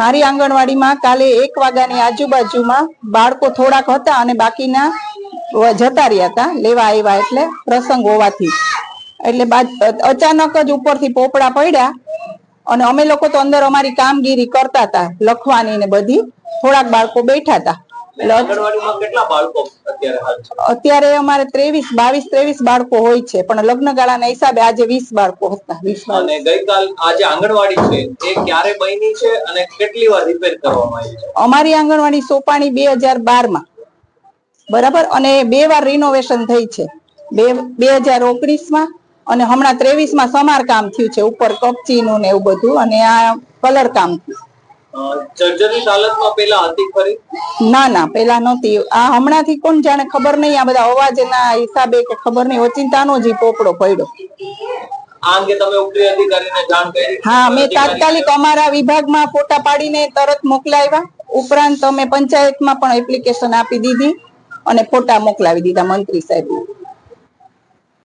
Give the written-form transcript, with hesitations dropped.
મારી આંગણવાડીમાં કાલે 1 વાગ્યાની આજુબાજુમાં બાળકો થોડાક હતા અને બાકીના જતા રહ્યા હતા લેવા આવ્યા, એટલે પ્રસંગ હોવાથી એટલે અચાનક જ ઉપરથી પોપડા પડ્યા અને અમે લોકો તો અંદર અમારી કામગીરી કરતા હતા લખવાની ને બધી, થોડાક બાળકો બેઠા હતા। અત્યારે અમારે 22-23 બાળકો હોય છે, પણ લગ્ન ગાળાના હિસાબે આજે 20 બાળકો હતા। અને ગઈકાલ આજે આંગણવાડી છે એ ક્યારે બની છે અને કેટલી વાર રિપેર કરવામાં આવી છે? અમારી આંગણવાડી સોપાણી 2012 બરાબર, અને 2 વાર રિનોવેશન થઈ છે, 2019 અને હમણાં 23 સમારકામ થયું છે, ઉપર કપચીનું ને એવું બધું, અને આ કલર કામ થયું। જર્જરિત હાલતમાં પેલા હતી ખરી? ના પેલા નહોતી, આ હમણાંથી કોણ જાણે, ખબર નહીં, આ બધા અવાજના હિસાબે કે ખબર નહીં, ઓચિંતાનો જ પોપડો પડ્યો। આ અંગે તમે ઉપરી અધિકારીને જાણ કરી? હા, મેં તાત્કાલિક અમારા વિભાગમાં ફોટા પાડીને તરત મોકલાવ્યા, ઉપરાંત અમે પંચાયતમાં પણ એપ્લિકેશન આપી દીધી અને ફોટા મોકલાવી દીધા મંત્રી સાહેબને।